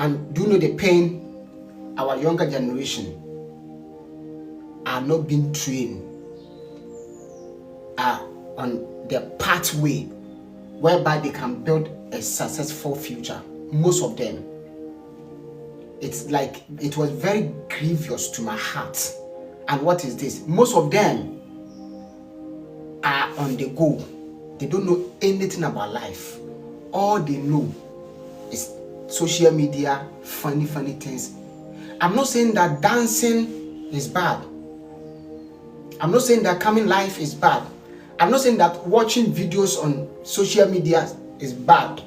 And do you know the pain? Our younger generation are not being trained on the pathway whereby they can build a successful future. Most of them. It's like, it was very grievous to my heart. And what is this? Most of them are on the go. They don't know anything about life. All they know is social media, funny things. I'm not saying that dancing is bad. I'm not saying that coming live is bad. I'm not saying that watching videos on social media is bad.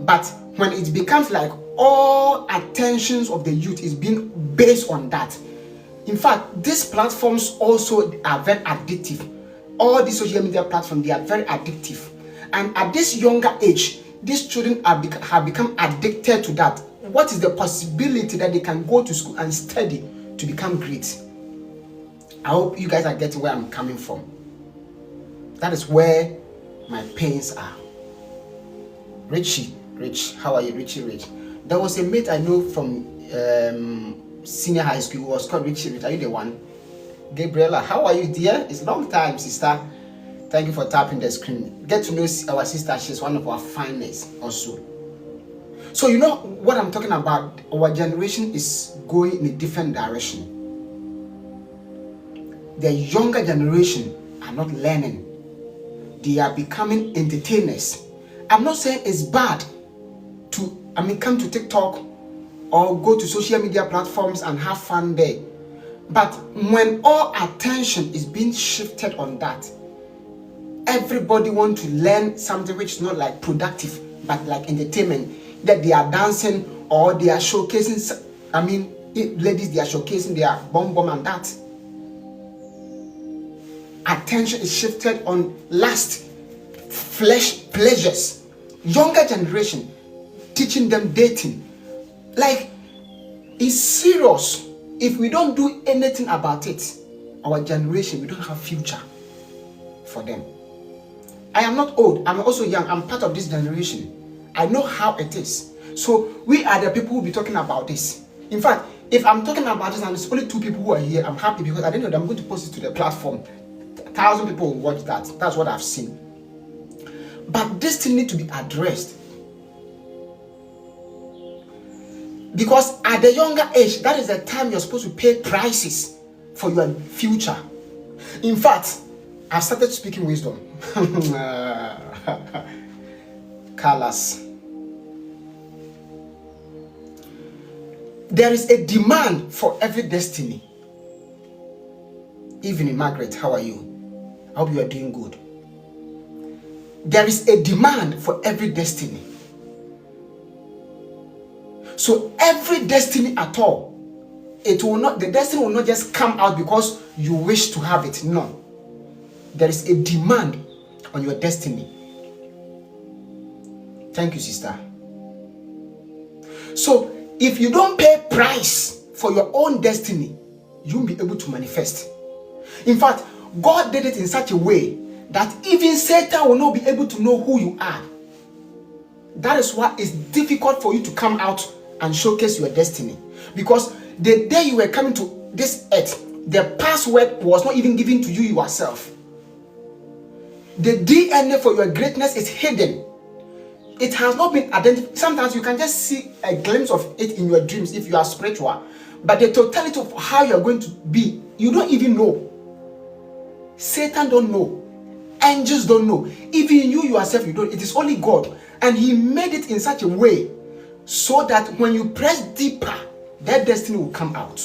But when it becomes like all attentions of the youth is being based on that. In fact, these platforms also are very addictive. All these social media platforms, they are very addictive. And at this younger age, these children have become addicted to that. What is the possibility that they can go to school and study to become great? I hope you guys are getting where I'm coming from. That is where my pains are. Rich, how are you? Rich. There was a mate I know from senior high school who was called Richie Rich. Are you the one? Gabriella, how are you, dear? It's a long time, sister. Thank you for tapping the screen. Get to know our sister. She's one of our finest also. So you know what I'm talking about. Our generation is going in a different direction. The younger generation are not learning. They are becoming entertainers. I'm not saying it's bad to, come to TikTok or go to social media platforms and have fun there. But when all attention is being shifted on that, everybody wants to learn something which is not like productive, but like entertainment, that they are dancing or they are showcasing, ladies, they are showcasing their bum and that. Attention is shifted on lust, flesh pleasures. Younger generation, teaching them dating. Like, it's serious. If we don't do anything about it, our generation, we don't have future for them. I am not old. I'm also young. I'm part of this generation. I know how it is. So we are the people who will be talking about this. In fact, if I'm talking about this and there's only 2 people who are here, I'm happy because at the end of the day, I'm going to post it to the platform. 1,000 people will watch that. That's what I've seen. But this thing needs to be addressed. Because at the younger age, that is the time you're supposed to pay prices for your future. In fact, I've started speaking wisdom. Carlos. There is a demand for every destiny. Evening, Margaret, how are you? I hope you are doing good. There is a demand for every destiny. So every destiny at all, the destiny will not just come out because you wish to have it. No. There is a demand on your destiny. Thank you, sister. So if you don't pay price for your own destiny, you won't be able to manifest. In fact, God did it in such a way that even Satan will not be able to know who you are. That is why it's difficult for you to come out and showcase your destiny. Because the day you were coming to this earth, the password was not even given to you yourself. The DNA for your greatness is hidden. It has not been identified. Sometimes you can just see a glimpse of it in your dreams if you are spiritual. But the totality of how you are going to be, you don't even know. Satan don't know. Angels don't know. Even you yourself, you don't. It is only God. And he made it in such a way so that when you press deeper, that destiny will come out.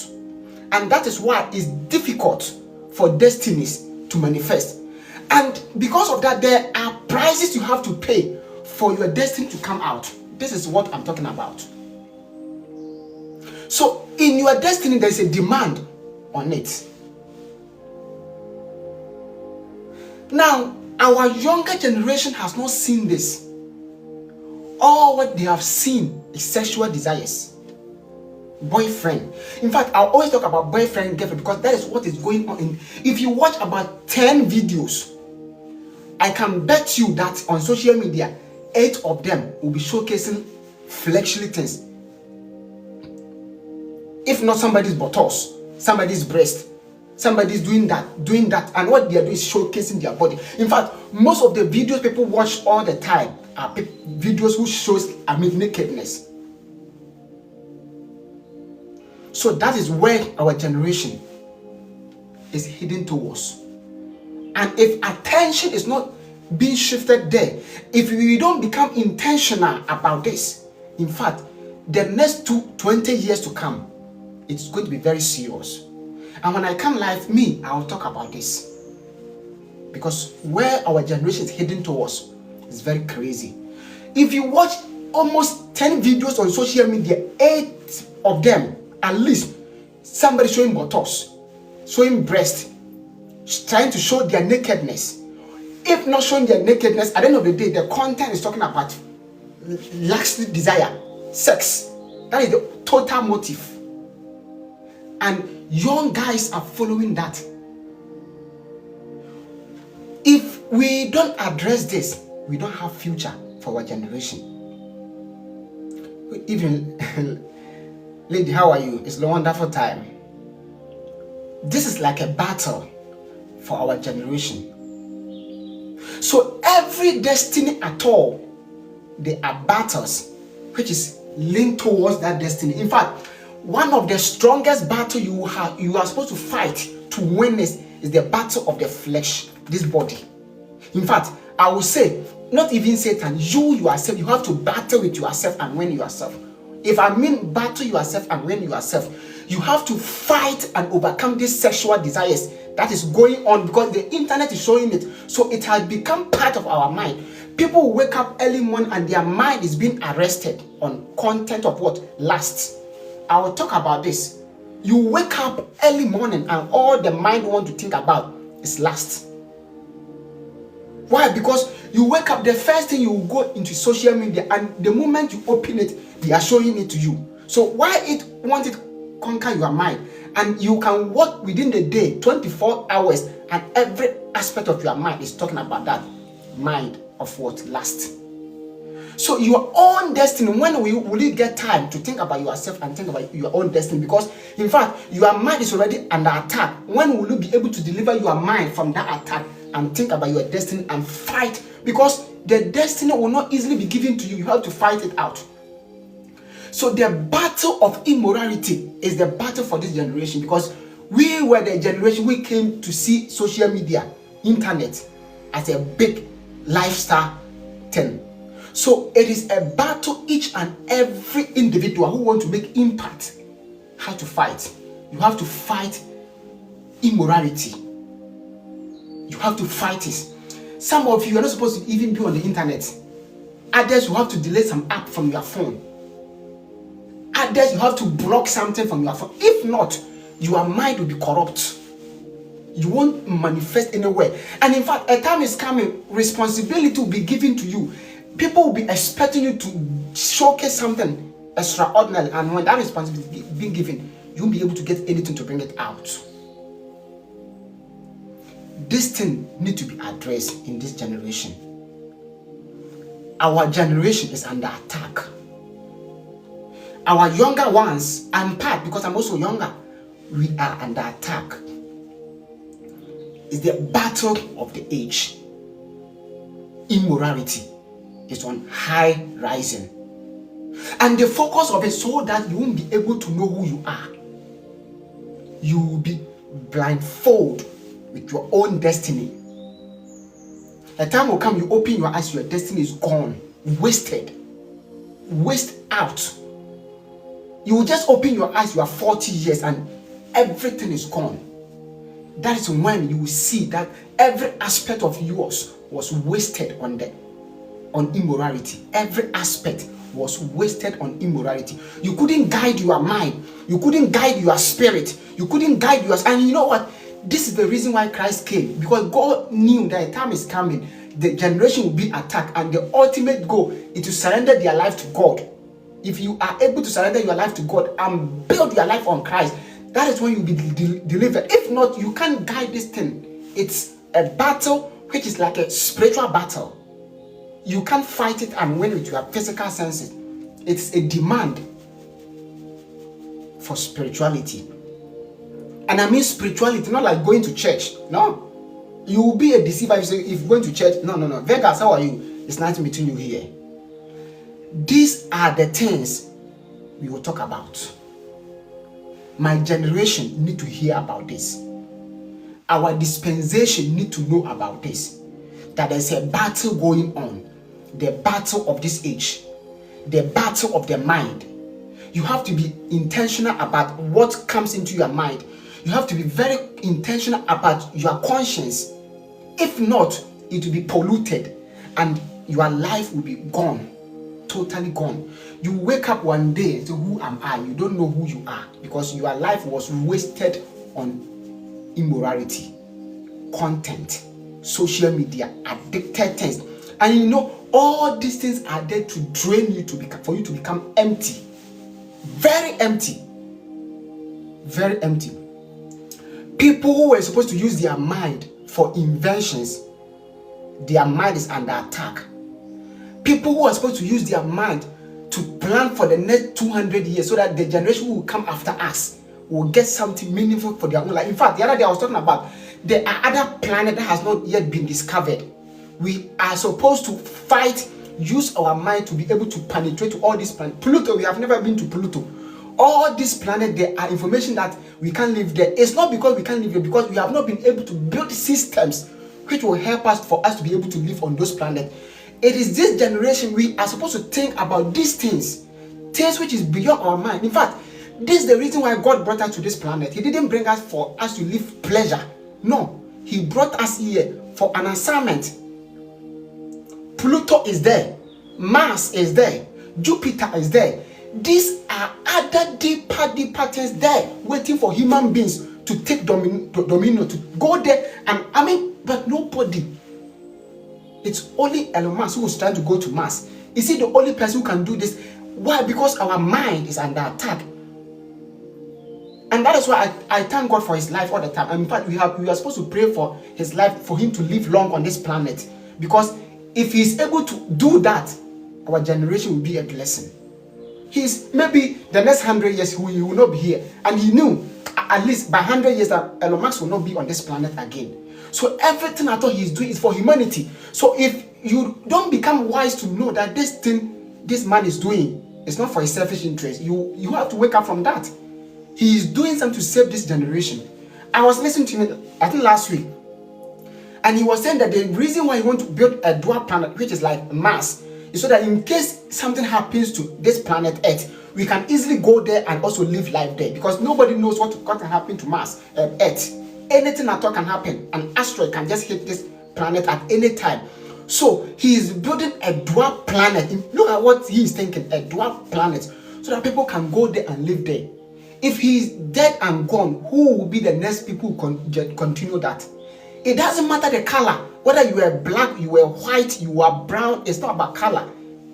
And that is why it's difficult for destinies to manifest. And because of that, there are prices you have to pay for your destiny to come out. This is what I'm talking about. So in your destiny, there is a demand on it. Now, our younger generation has not seen this. All what they have seen is sexual desires. Boyfriend. In fact, I'll always talk about boyfriend and girlfriend because that is what is going on. If you watch about 10 videos, I can bet you that on social media, 8 of them will be showcasing fleshly things. If not somebody's buttocks, somebody's breast, somebody's doing that, and what they are doing is showcasing their body. In fact, most of the videos people watch all the time are videos who shows, nakedness. So that is where our generation is heading towards. And if attention is not being shifted there, if we don't become intentional about this, in fact, the next 20 years to come, it's going to be very serious. And when I come live, I'll talk about this. Because where our generation is heading towards is very crazy. If you watch almost 10 videos on social media, 8 of them, at least, somebody showing buttocks, showing breast, trying to show their nakedness. If not showing their nakedness, at the end of the day, the content is talking about lustful desire, sex. That is the total motive. And young guys are following that. If we don't address this, we don't have future for our generation. Even lady, how are you? It's a wonderful time. This is like a battle for our generation. So every destiny at all, there are battles which is linked towards that destiny. In fact, one of the strongest battles you are supposed to fight to win is the battle of the flesh, this body. In fact, I will say, not even Satan, you yourself, you have to battle with yourself and win yourself. If I mean battle yourself and win yourself, you have to fight and overcome these sexual desires that is going on, because the internet is showing it. So it has become part of our mind. People wake up early morning and their mind is being arrested on content of what? Lust. I will talk about this. You wake up early morning and all the mind wants to think about is lust. Why? Because you wake up, the first thing you go into social media, and the moment you open it, they are showing it to you. So why it want it conquer your mind? And you can work within the day, 24 hours, and every aspect of your mind is talking about that mind of what? Lust. So your own destiny, when will you get time to think about yourself and think about your own destiny? Because in fact, your mind is already under attack. When will you be able to deliver your mind from that attack and think about your destiny and fight? Because the destiny will not easily be given to you. You have to fight it out. So the battle of immorality is the battle for this generation, because we were the generation, we came to see social media, internet as a big lifestyle thing. So it is a battle each and every individual who want to make impact have to fight. You have to fight immorality. You have to fight it. Some of you are not supposed to even be on the internet. Others, you have to delete some app from your phone. Others, you have to block something from your phone. If not, your mind will be corrupt. You won't manifest anywhere. And in fact, a time is coming, responsibility will be given to you. People will be expecting you to showcase something extraordinary, and when that responsibility is being given, you won't be able to get anything to bring it out. This thing needs to be addressed in this generation. Our generation is under attack. Our younger ones, I'm part because I'm also younger, we are under attack. It's the battle of the age. Immorality is on high rising, and the focus of it so that you won't be able to know who you are. You will be blindfolded with your own destiny. A time will come, you open your eyes, your destiny is gone, wasted, waste out. You will just open your eyes, you are 40 years and everything is gone. That is when you will see that every aspect of yours was wasted on immorality. Every aspect was wasted on immorality. You couldn't guide your mind. You couldn't guide your spirit. You couldn't guide yours. And you know what? This is the reason why Christ came. Because God knew that a time is coming. The generation will be attacked. And the ultimate goal is to surrender their life to God. If you are able to surrender your life to God and build your life on Christ, that is when you'll be delivered. If not, you can't guide this thing. It's a battle which is like a spiritual battle. You can't fight it and win with your physical senses. It's a demand for spirituality. And I mean spirituality, not like going to church. No. You will be a deceiver if going to church. No. Vegas, how are you? It's nothing between you here. These are the things we will talk about. My generation need to hear about this. Our dispensation need to know about this. That there's a battle going on. The battle of this age. The battle of the mind. You have to be intentional about what comes into your mind. You have to be very intentional about your conscience. If not, it will be polluted and your life will be gone. Totally gone. You wake up one day and say, who am I? You don't know who you are because your life was wasted on immorality, content, social media, addicted things. And you know, all these things are there to drain you for you to become empty. Very empty. Very empty. People who were supposed to use their mind for inventions, their mind is under attack. People who are supposed to use their mind to plan for the next 200 years so that the generation who will come after us will get something meaningful for their own life. In fact, the other day I was talking about there are other planets that has not yet been discovered. We are supposed to fight, use our mind to be able to penetrate to all these planets. Pluto, we have never been to Pluto. All these planets, there are information that we can't live there. It's not because we can't live there, because we have not been able to build systems which will help us for us to be able to live on those planets. It is this generation we are supposed to think about these things which is beyond our mind. In fact, this is the reason why God brought us to this planet. He didn't bring us for us to live pleasure. No, He brought us here for an assignment. Pluto is there, Mars is there, Jupiter is there. These are other deeper things there waiting for human beings to take dominion, to go there. And but nobody. It's only Elon Musk who is trying to go to Mars. Is he the only person who can do this? Why? Because our mind is under attack. And that is why I thank God for his life all the time. And in fact, we are supposed to pray for his life, for him to live long on this planet. Because if he's able to do that, our generation will be a blessing. He's maybe the next 100 years he will not be here. And he knew at least by 100 years that Elon Musk will not be on this planet again. So everything I thought he's doing is for humanity. So if you don't become wise to know that this thing this man is doing is not for his selfish interest, you have to wake up from that. He is doing something to save this generation. I was listening to him, I think last week, and he was saying that the reason why he wants to build a dwarf planet, which is like Mars, is so that in case something happens to this planet Earth, we can easily go there and also live life there, because nobody knows what can happen to Mars, Earth. Anything at all can happen. An asteroid can just hit this planet at any time. So he is building a dwarf planet. Look at what he is thinking, a dwarf planet, so that people can go there and live there. If he is dead and gone, who will be the next people who continue that? It doesn't matter the color, whether you are black, you are white, you are brown. It's not about color.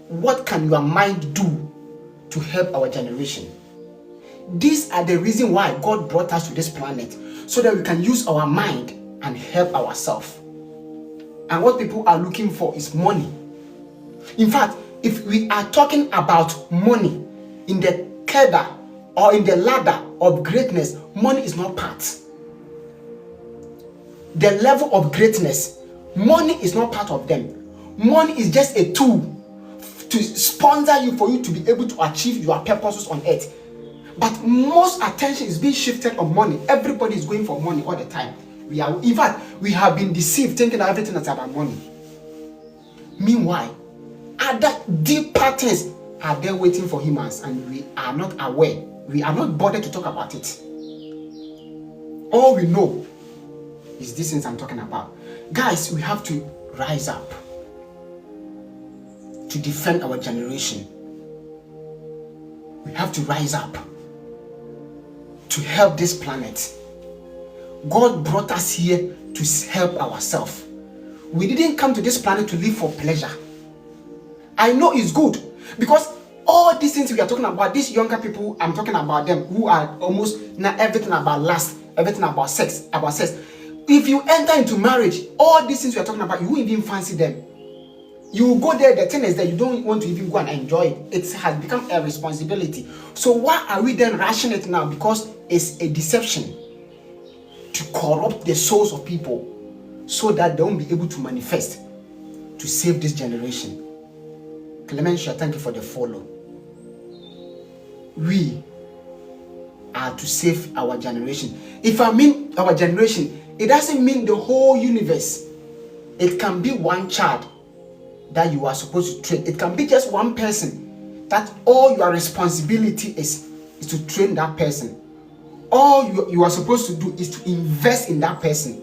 What can your mind do to help our generation? These are the reason why God brought us to this planet, so that we can use our mind and help ourselves. And what people are looking for is money. In fact, if we are talking about money in the cadre or in the ladder of greatness, money is not part. The level of greatness, money is not part of them. Money is just a tool to sponsor you, for you to be able to achieve your purposes on earth. But most attention is being shifted on money. Everybody is going for money all the time. In fact, we have been deceived thinking that everything is about money. Meanwhile, other deeper things are there waiting for humans, and we are not aware. We are not bothered to talk about it. All we know is these things I'm talking about. Guys, we have to rise up to defend our generation. We have to rise up to help this planet. God brought us here to help ourselves. We didn't come to this planet to live for pleasure. I know it's good, because all these things we are talking about, these younger people, I'm talking about them, who are almost not everything about lust, everything about sex, If you enter into marriage, all these things we are talking about, you won't even fancy them. You will go there, the thing is that you don't want to even go and enjoy it. It has become a responsibility. So why are we then rushing it now? Because it's a deception to corrupt the souls of people so that they won't be able to manifest to save this generation. Clementia, thank you for the follow. We are to save our generation. If I mean our generation, it doesn't mean the whole universe. It can be one child that you are supposed to train. It can be just one person that all your responsibility is to train that person. All you are supposed to do is to invest in that person.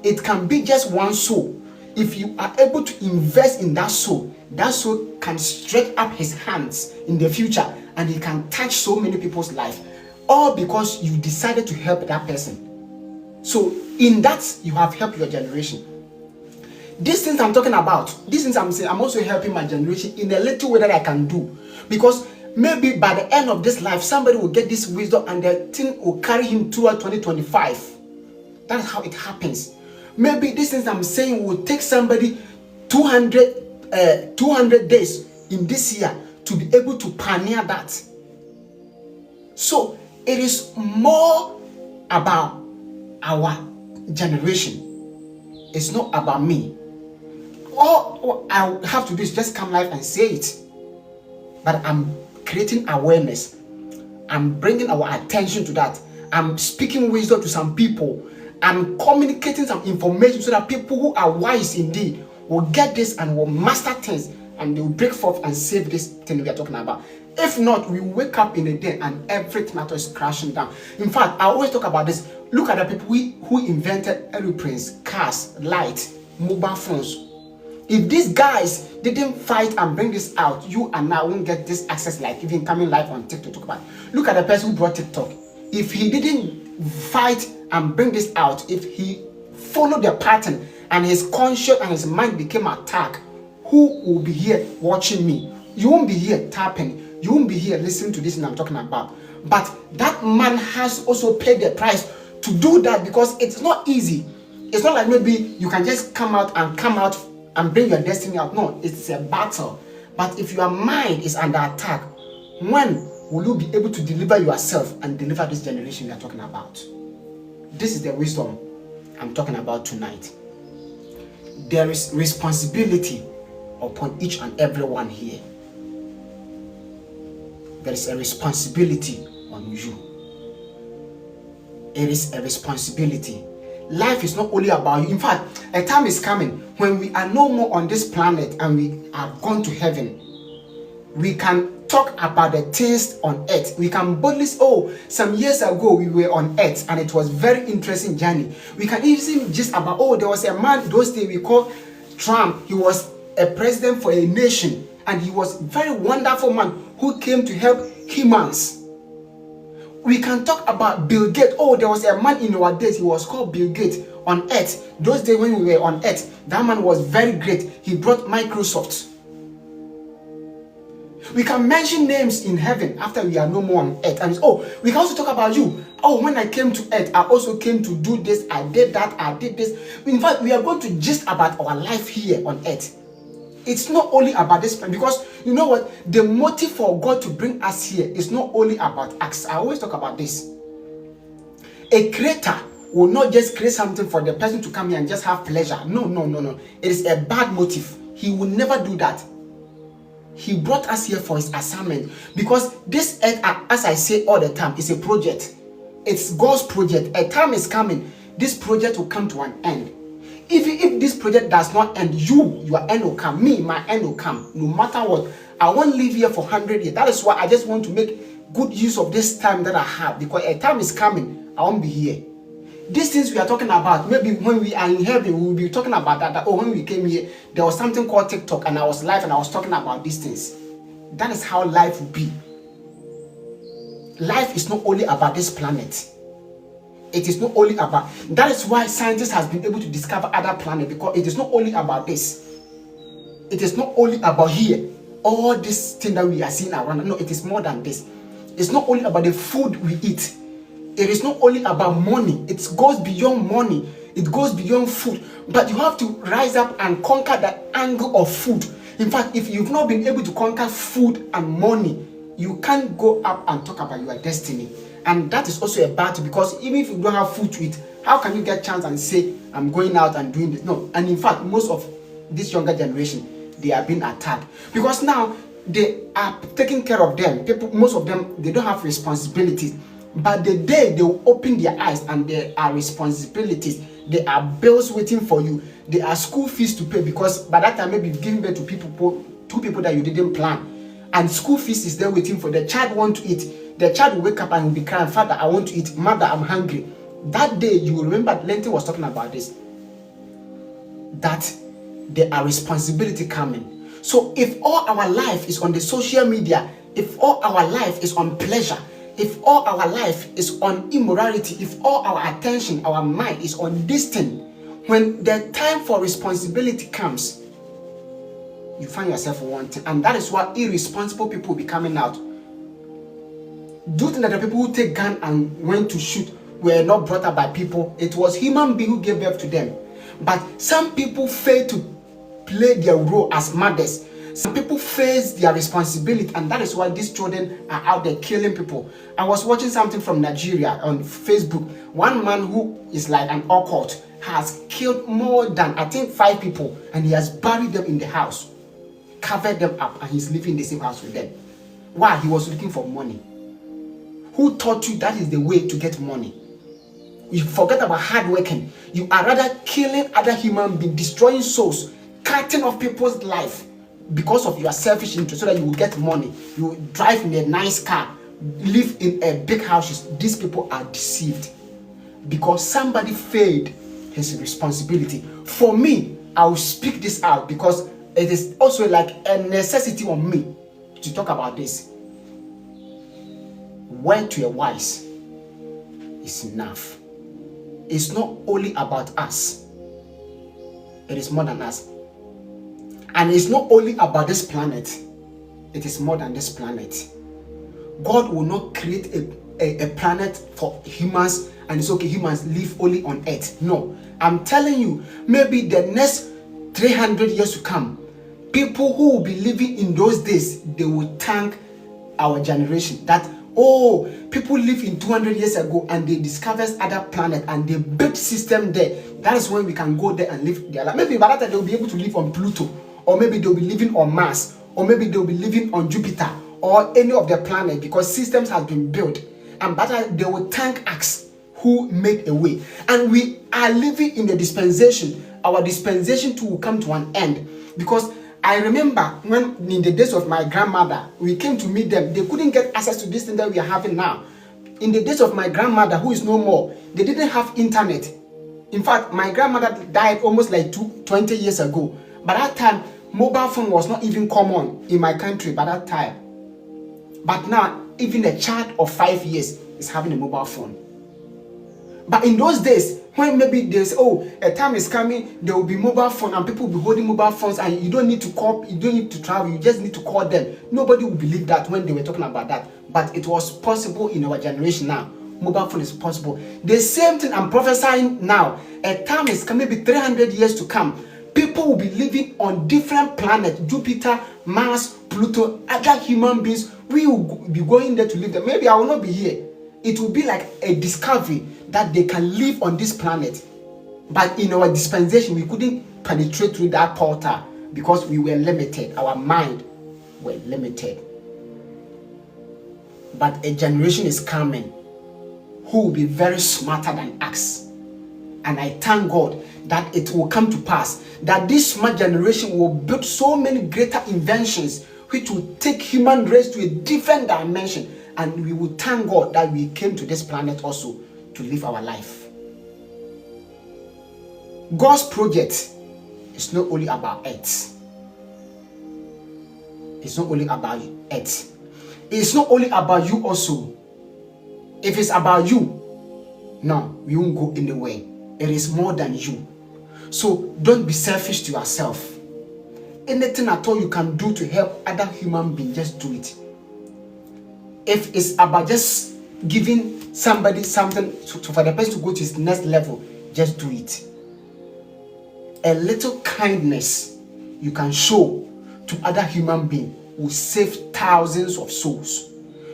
It can be just one soul. If you are able to invest in that soul can stretch up his hands in the future and he can touch so many people's life, all because you decided to help that person. So in that, you have helped your generation. These things I'm talking about, these things I'm saying, I'm also helping my generation in a little way that I can do. Because maybe by the end of this life, somebody will get this wisdom and the thing will carry him toward 2025. That's how it happens. Maybe these things I'm saying will take somebody 200 days in this year to be able to pioneer that. So it is more about our generation. It's not about me. All I have to do is just come live and say it. But I'm creating awareness. I'm bringing our attention to that. I'm speaking wisdom to some people. I'm communicating some information so that people who are wise indeed will get this and will master things and they will break forth and save this thing we are talking about. If not, we wake up in a day and everything matter is crashing down. In fact, I always talk about this. Look at the people who invented aeroplanes, cars, lights, mobile phones. If these guys didn't fight and bring this out, you and I won't get this access like even coming live on TikTok to talk about it. Look at the person who brought TikTok. If he didn't fight and bring this out, if he followed the pattern and his conscience and his mind became attacked, who will be here watching me? You won't be here tapping. You won't be here listening to this thing I'm talking about. But that man has also paid the price to do that because it's not easy. It's not like maybe you can just come out and bring your destiny out. No, it's a battle. But if your mind is under attack, when will you be able to deliver yourself and deliver this generation we are talking about? This is the wisdom I'm talking about tonight. There is responsibility upon each and every one here. There is a responsibility on you. It is a responsibility. Life is not only about you. In fact, a time is coming when we are no more on this planet and we are gone to heaven. We can talk about the things on earth. We can boldly say, oh, some years ago we were on earth and it was very interesting journey. We can even just about, oh, there was a man those days we call Trump. He was a president for a nation and he was a very wonderful man who came to help humans. We can talk about Bill Gates. Oh, there was a man in our days, he was called Bill Gates on earth. Those days when we were on earth, that man was very great. He brought Microsoft. We can mention names in heaven after we are no more on earth. And oh, we can also talk about you. Oh, when I came to earth, I also came to do this, I did that, I did this. In fact, we are going to gist about our life here on earth. It's not only about this plan, because you know what? The motive for God to bring us here is not only about acts. I always talk about this. A creator will not just create something for the person to come here and just have pleasure. No. It is a bad motive. He will never do that. He brought us here for his assignment, because this earth, as I say all the time, is a project. It's God's project. A time is coming. This project will come to an end. If this project does not end, your end will come. Me, my end will come. No matter what, I won't live here for 100 years. That is why I just want to make good use of this time that I have, because a time is coming. I won't be here. These things we are talking about, maybe when we are in heaven, we will be talking about that. Oh, when we came here, there was something called TikTok, and I was live and I was talking about these things. That is how life will be. Life is not only about this planet. It is not only about. That is why scientists have been able to discover other planets, because it is not only about this. It is not only about here. All this thing that we are seeing around. No, it is more than this. It's not only about the food we eat. It is not only about money. It goes beyond money. It goes beyond food. But you have to rise up and conquer the angle of food. In fact, if you've not been able to conquer food and money, you can't go up and talk about your destiny. And that is also a battle, because even if you don't have food to eat, how can you get a chance and say, I'm going out and doing this? No. And in fact, most of this younger generation, they are being attacked. Because now, they are taking care of them. People, most of them, they don't have responsibilities. But the day they will open their eyes and there are responsibilities, there are bills waiting for you, there are school fees to pay, because by that time, maybe you've given birth to two people that you didn't plan. And school fees is there waiting for the child want to eat. The child will wake up and will be crying, Father, I want to eat. Mother, I'm hungry. That day, you will remember Lenty was talking about this. That there are responsibility coming. So if all our life is on the social media, if all our life is on pleasure, if all our life is on immorality, if all our attention, our mind is on this thing, when the time for responsibility comes, you find yourself wanting. And that is why irresponsible people will be coming out. Do you think that the people who take gun and went to shoot were not brought up by people? It was human beings who gave birth to them. But some people fail to play their role as mothers. Some people face their responsibility, and that is why these children are out there killing people. I was watching something from Nigeria on Facebook. One man who is like an occult has killed more than, I think, 5 people, and he has buried them in the house, covered them up, and he's living in the same house with them. Why? He was looking for money. Who taught you that is the way to get money? You forget about hard working. You are rather killing other human beings, destroying souls, cutting off people's life because of your selfish interest, so that you will get money. You will drive in a nice car, live in a big house. These people are deceived because somebody failed his responsibility. For me, I will speak this out because it is also like a necessity on me to talk about this. Word to a wise is enough. It's not only about us, it is more than us. And it's not only about this planet, it is more than this planet. God will not create a planet for humans and it's okay, humans live only on earth. No, I'm telling you, maybe the next 300 years to come, people who will be living in those days, they will thank our generation that, oh, people live in 200 years ago and they discovered other planet and they built system there. That is when we can go there and live their life. Maybe by that time they'll be able to live on Pluto, or maybe they'll be living on Mars, or maybe they'll be living on Jupiter or any of the planets, because systems have been built. And by that they will thank us who made a way. And we are living in the dispensation. Our dispensation too will come to an end, because I remember when in the days of my grandmother, we came to meet them. They couldn't get access to this thing that we are having now. In the days of my grandmother, who is no more, they didn't have internet. In fact, my grandmother died almost like 20 years ago. By that time, mobile phone was not even common in my country by that time. But now, even a child of 5 years is having a mobile phone. But in those days, when maybe there's, oh, a time is coming, there will be mobile phone and people will be holding mobile phones and you don't need to call, you don't need to travel, you just need to call them. Nobody will believe that when they were talking about that. But it was possible in our generation now. Mobile phone is possible. The same thing I'm prophesying now. A time is coming, maybe 300 years to come. People will be living on different planets, Jupiter, Mars, Pluto, other human beings. We will be going there to live there. Maybe I will not be here. It will be like a discovery that they can live on this planet. But in our dispensation, we couldn't penetrate through that portal because we were limited. Our mind were limited. But a generation is coming who will be very smarter than us. And I thank God that it will come to pass that this smart generation will build so many greater inventions which will take human race to a different dimension. And we will thank God that we came to this planet also to live our life. God's project is not only about earth. It's not only about earth. It's not only about you also. If it's about you, no, we won't go anywhere. It is more than you. So don't be selfish to yourself. Anything at all you can do to help other human beings, just do it. If it's about just giving somebody something for the person to go to his next level, just do it. A little kindness you can show to other human beings will save thousands of souls,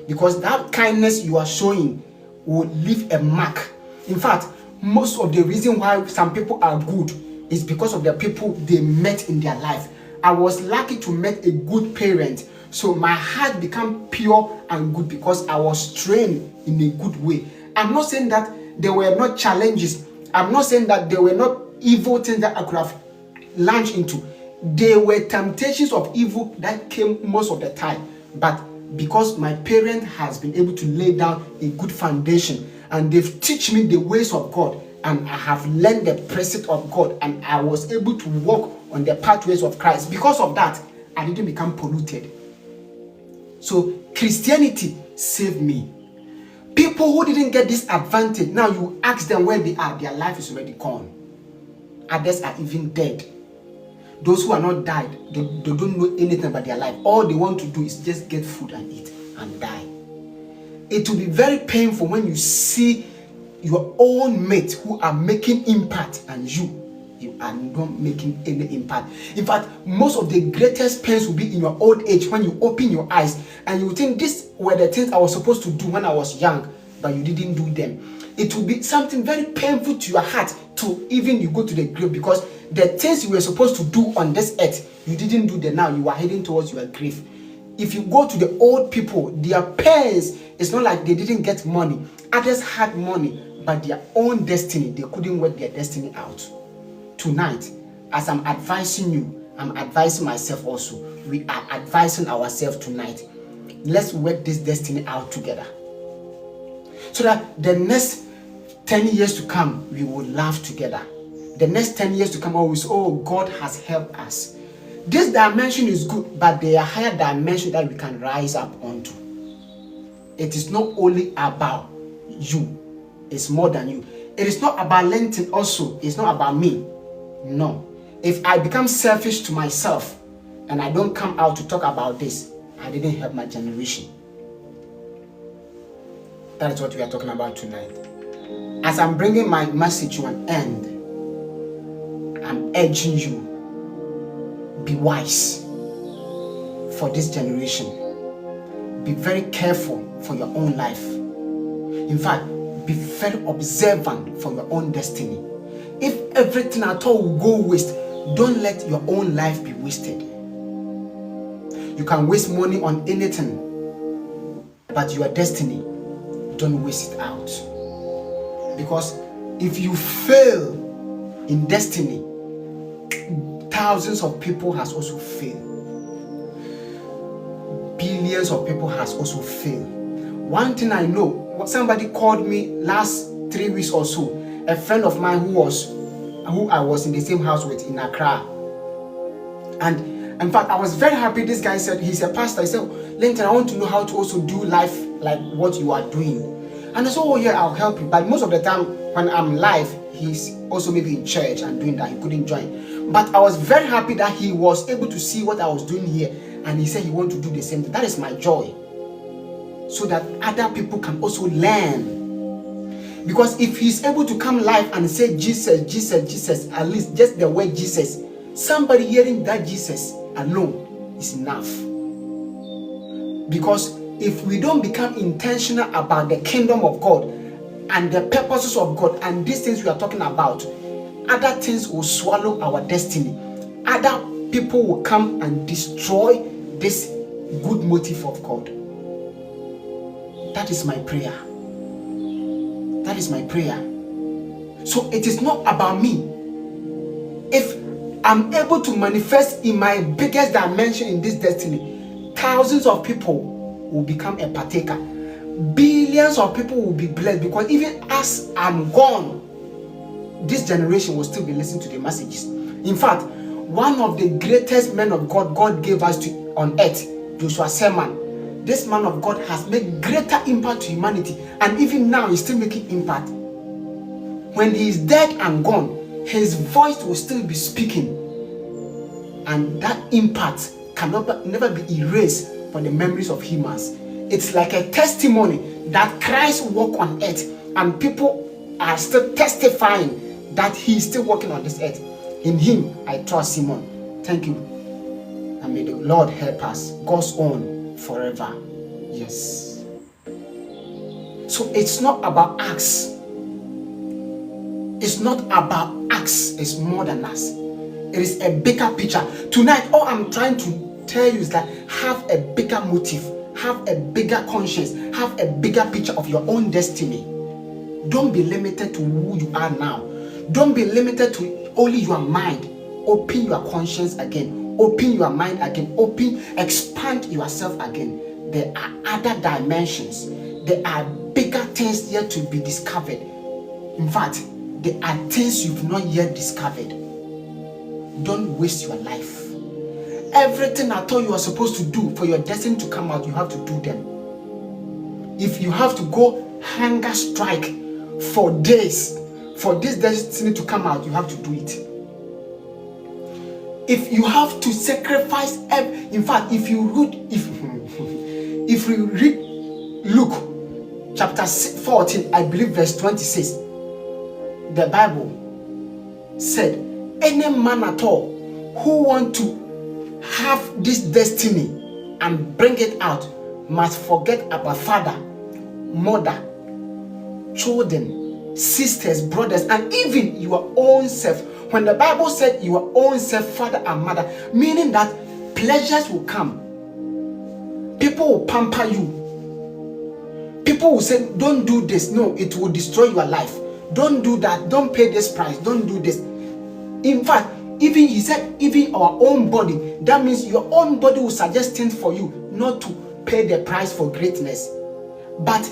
because that kindness you are showing will leave a mark. In fact, most of the reason why some people are good is because of the people they met in their life. I was lucky to meet a good parent, so my heart became pure and good because I was trained in a good way. I'm not saying that there were not challenges. I'm not saying that there were not evil things that I could have launched into. There were temptations of evil that came most of the time. But because my parent has been able to lay down a good foundation and they've taught me the ways of God, and I have learned the precepts of God, and I was able to walk on the pathways of Christ. Because of that, I didn't become polluted. So Christianity saved me. People who didn't get this advantage, now you ask them where they are, their life is already gone. Others are even dead. Those who are not died, they don't know anything about their life. All they want to do is just get food and eat and die. It will be very painful when you see your own mates who are making impact and you are not making any impact. In fact, most of the greatest pains will be in your old age, when you open your eyes and you think these were the things I was supposed to do when I was young, but you didn't do them. It will be something very painful to your heart to even you go to the grave, because the things you were supposed to do on this earth, you didn't do them. Now you are heading towards your grave. If you go to the old people, their parents, it's not like they didn't get money. Others had money, but their own destiny, they couldn't work their destiny out. Tonight, as I'm advising you, I'm advising myself also. We are advising ourselves tonight. Let's work this destiny out together, so that the next 10 years to come, we will laugh together. The next 10 years to come, always, oh, God has helped us. This dimension is good, but there are higher dimensions that we can rise up onto. It is not only about you, it's more than you. It is not about Lenten also, it's not about me. No. If I become selfish to myself and I don't come out to talk about this, I didn't help my generation. That is what we are talking about tonight. As I'm bringing my message to an end, I'm urging you, be wise for this generation. Be very careful for your own life. In fact, be very observant for your own destiny. If everything at all will go waste, don't let your own life be wasted. You can waste money on anything, but your destiny, don't waste it out. Because if you fail in destiny, thousands of people has also failed. Billions of people has also failed. One thing I know, somebody called me last 3 weeks or so, a friend of mine who I was in the same house with in Accra. And in fact, I was very happy. This guy said, he's a pastor. He said, Linton, I want to know how to also do life like what you are doing. And I said, oh yeah, I'll help you. But most of the time when I'm live, he's also maybe in church and doing that. He couldn't join. But I was very happy that he was able to see what I was doing here. And he said he wants to do the same thing. That is my joy. So that other people can also learn. Because if he's able to come live and say Jesus, Jesus, Jesus, at least just the word Jesus, somebody hearing that Jesus alone is enough. Because if we don't become intentional about the kingdom of God and the purposes of God and these things we are talking about, other things will swallow our destiny. Other people will come and destroy this good motive of God. That is my prayer. That is my prayer. So it is not about me. If I'm able to manifest in my biggest dimension in this destiny, thousands of people will become a partaker. Billions of people will be blessed, because even as I'm gone, this generation will still be listening to the messages. In fact, one of the greatest men of God God gave us on earth, Joshua Selman, this man of God has made greater impact to humanity, and even now he's still making impact. When he is dead and gone, his voice will still be speaking, and that impact cannot never be erased from the memories of humans. It's like a testimony that Christ walked on earth, and people are still testifying that he is still working on this earth. In him I trust. Simon, thank you. And may the Lord help us. God's own forever. Yes. So it's not about us. It's not about us. It's more than us. It is a bigger picture. Tonight, all I'm trying to tell you is that have a bigger motive, have a bigger conscience, have a bigger picture of your own destiny. Don't be limited to who you are now. Don't be limited to only your mind. Open your conscience again. Open your mind again. Expand yourself again. There are other dimensions. There are bigger things yet to be discovered. In fact, there are things you've not yet discovered. Don't waste your life. Everything I told you are supposed to do for your destiny to come out, you have to do them. If you have to go hunger strike for days for this destiny to come out, you have to do it. If you have to sacrifice, in fact, if you read Luke chapter 14, I believe verse 26, the Bible said, any man at all who want to have this destiny and bring it out must forget about father, mother, children, sisters, brothers, and even your own self. When the Bible said your own self, father and mother, meaning that pleasures will come. People will pamper you. People will say, don't do this. No, it will destroy your life. Don't do that. Don't pay this price. Don't do this. In fact, even he said, even our own body, that means your own body will suggest things for you not to pay the price for greatness. But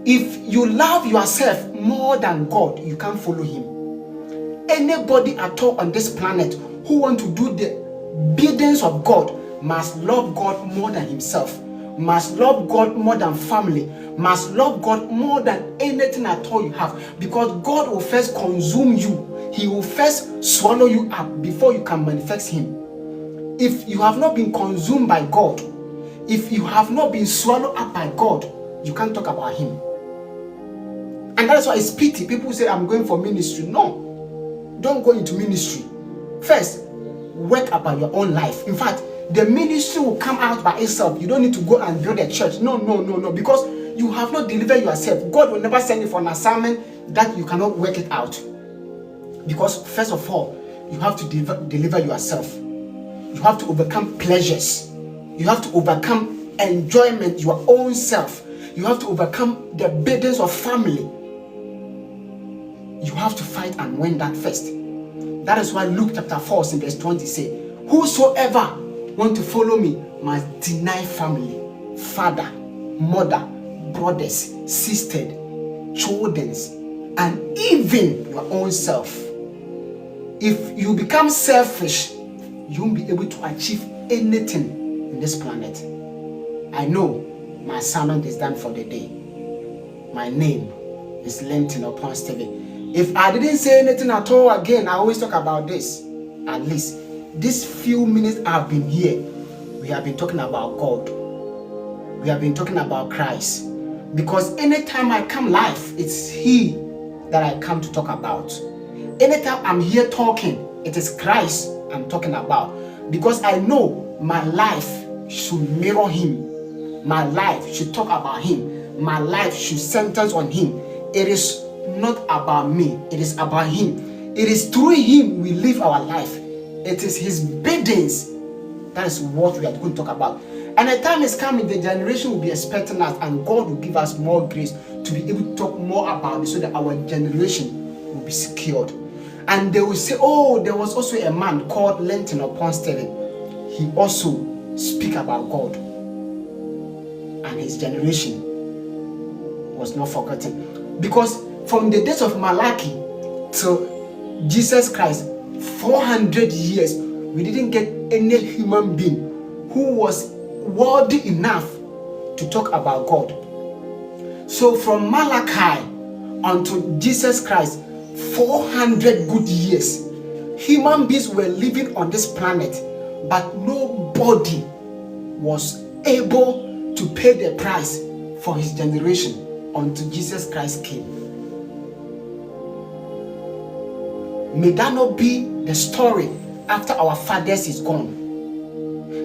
if you love yourself more than God, you can't follow him. Anybody at all on this planet who want to do the biddings of God must love God more than himself, must love God more than family, must love God more than anything at all you have, because God will first consume you. He will first swallow you up before you can manifest him. If you have not been consumed by God, if you have not been swallowed up by God, you can't talk about him. And that's why it's pity. People say, I'm going for ministry. No, don't go into ministry. First, work about your own life. In fact, the ministry will come out by itself. You don't need to go and build a church. No, because you have not delivered yourself. God will never send you for an assignment that you cannot work it out. Because first of all, you have to deliver yourself. You have to overcome pleasures. You have to overcome enjoyment, your own self. You have to overcome the burdens of family. You have to fight and win that first. That is why Luke chapter 4 in verse 20 say, whosoever want to follow me must deny family, father, mother, brothers, sisters, children, and even your own self. If you become selfish, you won't be able to achieve anything in this planet. I know my assignment is done for the day. My name is Linton upon Stephen. If I didn't say anything at all again, I always talk about this. At least these few minutes I've been here, we have been talking about God. We have been talking about Christ. Because anytime I come live, it's He that I come to talk about. Anytime I'm here talking, it is Christ I'm talking about. Because I know my life should mirror Him. My life should talk about Him. My life should center on Him. It is not about me. It is about Him. It is through Him we live our life. It is His biddings. That is what we are going to talk about. And the time is coming, the generation will be expecting us, and God will give us more grace to be able to talk more about it so that our generation will be secured. And they will say, oh, there was also a man called Linton upon Stephen. He also speak about God. And his generation was not forgotten. Because from the days of Malachi to Jesus Christ, 400 years, we didn't get any human being who was worthy enough to talk about God. So from Malachi unto Jesus Christ, 400 good years, human beings were living on this planet, but nobody was able to pay the price for his generation until Jesus Christ came. May that not be the story after our fathers is gone.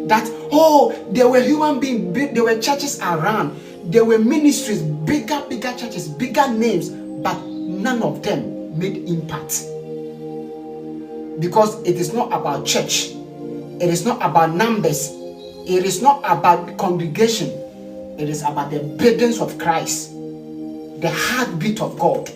That, oh, there were human beings, there were churches around, there were ministries, bigger churches, bigger names, but none of them made impact. Because it is not about church, it is not about numbers, it is not about congregation, it is about the burdens of Christ, the heartbeat of God,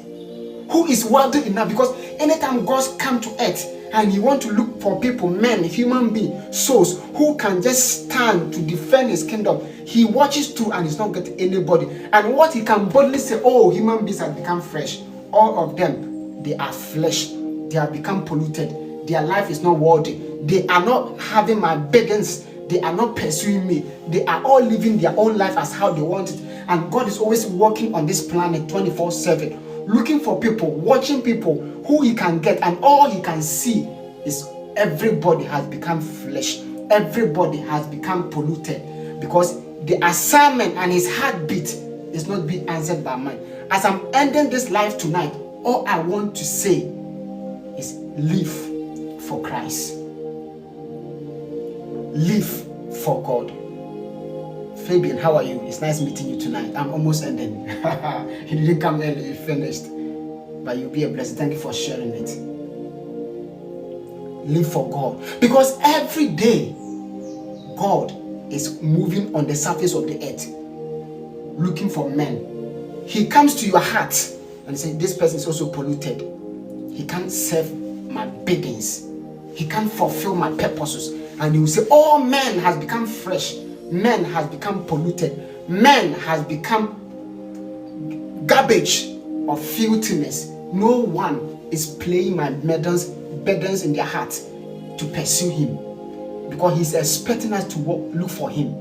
who is worthy enough. Because anytime God comes to earth and he wants to look for people, men, human beings, souls who can just stand to defend his kingdom, he watches through and is not getting anybody. And what he can boldly say, oh, human beings have become fresh. All of them, they are flesh. They have become polluted. Their life is not worthy. They are not having my burdens. They are not pursuing me. They are all living their own life as how they want it. And God is always working on this planet 24/7, looking for people, watching people who he can get, and all he can see is everybody has become flesh. Everybody has become polluted, because the assignment and his heartbeat is not being answered by man. As I'm ending this life tonight, all I want to say is live for Christ. Live for God. Fabian, how are you? It's nice meeting you tonight. I'm almost ending. You didn't come early, you finished. But you'll be a blessing. Thank you for sharing it. Live for God. Because every day, God is moving on the surface of the earth, looking for men. He comes to your heart and says, this person is also polluted. He can't serve my burdens. He can't fulfill my purposes. And he will say, all men has become fresh. Men has become polluted. Men has become garbage of filthiness. No one is playing my burdens in their heart to pursue him, because he's expecting us to look for him.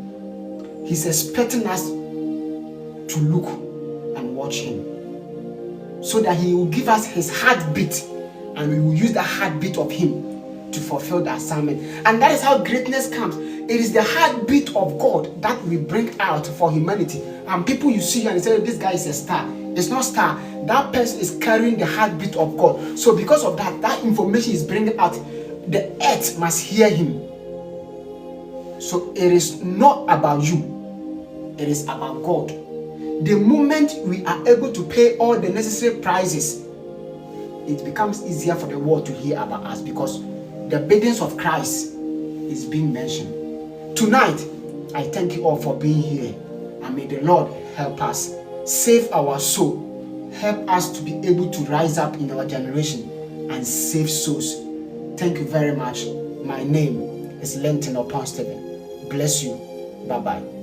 He's expecting us to look and watch him, so that he will give us his heartbeat, and we will use the heartbeat of him to fulfill the assignment. And that is how greatness comes. It is the heartbeat of God that we bring out for humanity. And people, you see and say, this guy is a star. It's not star. That person is carrying the heartbeat of God. So because of that, that information is bringing out. The earth must hear him. So it is not about you. It is about God. The moment we are able to pay all the necessary prices, it becomes easier for the world to hear about us, because the burdens of Christ is being mentioned. Tonight, I thank you all for being here, and may the Lord help us, save our soul, help us to be able to rise up in our generation and save souls. Thank you very much. My name is Lenton Upon Stephen. Bless you. Bye-bye.